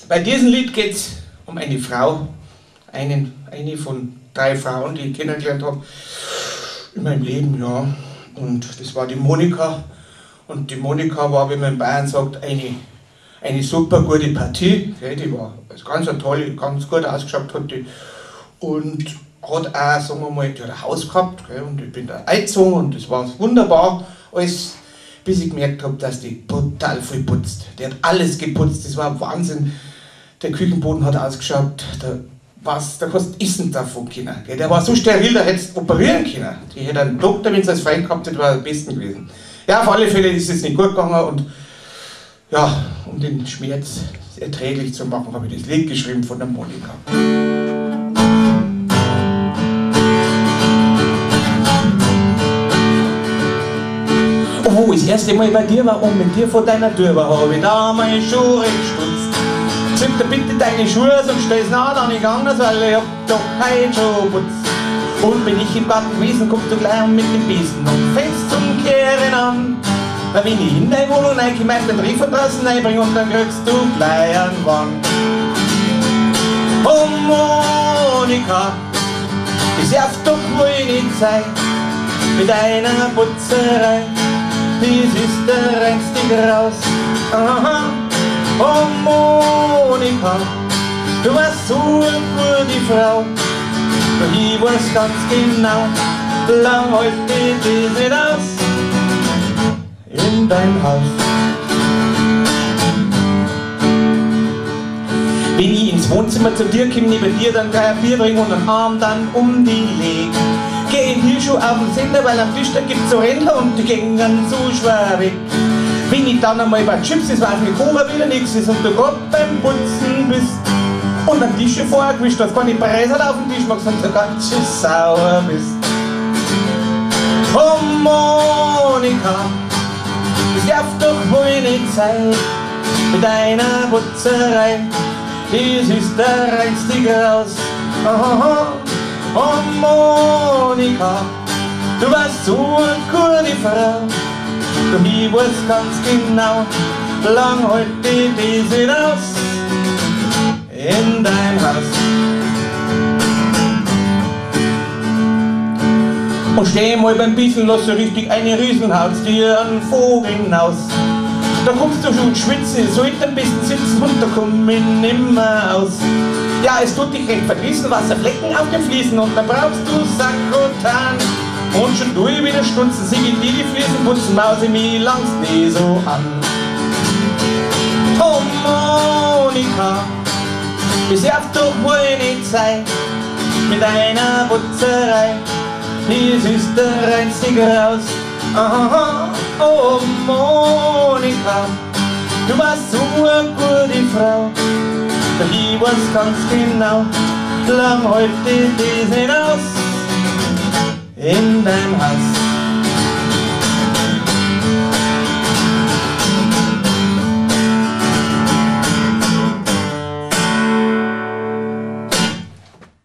Bei diesem Lied geht es um eine Frau, eine von 3 Frauen, die ich kennengelernt habe in meinem Leben, ja. Und das war die Monika. Und die Monika war, wie man in Bayern sagt, eine super gute Partie. Die war ganz eine tolle, ganz gut ausgeschaut hat die. Und hat auch, sagen wir mal, die hat ein Haus gehabt. Und ich bin da eingezogen und das war wunderbar. Alles, bis ich gemerkt habe, dass die total viel putzt. Die hat alles geputzt, das war Wahnsinn. Der Küchenboden hat ausgeschaut, da kannst du Essen davon können. Der war so steril, da hättest du operieren können. Die hätte einen Doktor, wenn sie als Freund gehabt hätte, war am besten gewesen. Ja, auf alle Fälle ist es nicht gut gegangen und ja, um den Schmerz erträglich zu machen, habe ich das Lied geschrieben von der Monika. Oh, das erste Mal bei dir war und mit dir vor deiner Tür war, habe ich da meine Schuhe gestutzt. Zimm dir bitte deine Schuhe, sonst stehst du nah nicht anders, weil ich hab doch keinen Schuhputz. Und bin ich im Garten gewesen, kommst du gleich mit dem Besen und fängst zum Kehren an. Weil wenn ich in deine Wohnung reinkomme, meist den Brief von draußen reinbring und dann kriegst du gleich einen Wand. Oh Monika, das darf doch wohl nicht sein, mit deiner Putzerei, das ist der reinste Graus. Aha. Oh Monika, du warst so eine gute Frau, doch ich weiß ganz genau, lang hält das nicht aus in dein Haus. Wenn ich ins Wohnzimmer zu dir komm, neben dir dann gleich ein Bier trinken und einen Arm dann um die leg. Geh hier schon auf den Sender, weil am Tisch da gibt's so Händler und die gehen dann so schwer weg. Wenn ich dann einmal bei Chips ist, weiß mit Cola wieder nichts ist und du grad beim Putzen bist und am Tisch vorher gewischt hast, keine Preise auf den Tisch machst und so ganz schön sauer bist. Oh Monika, das darf doch wohl nicht sein, mit deiner Putzerei, das ist der reinste Graus. Oh Monika, du warst so eine gute Frau, doch ich weiß ganz genau, lang hält das nicht aus in dein Haus. Und steh mal beim Bissen, lass so richtig eine Riesenhaut dir einen Vogel hinaus. Da kommst du schon schwitzen, sollte am besten sitzen und da komm ich nimmer aus. Ja, es tut dich recht verdrießen, Wasserflecken auf dem Fliesen und dann brauchst du Sakrotan. Und schon tu ich wieder Stunzen, sing ich dir die Fliesen putzen, mause mich langst nie so an. Oh Monika, das darf doch wohl nicht sein, mit deiner Putzerei, das ist der reinste Graus. Aha, oh Monika, du warst so eine gute Frau, doch ich weiß ganz genau, lang hält das nicht aus in deinem Haus.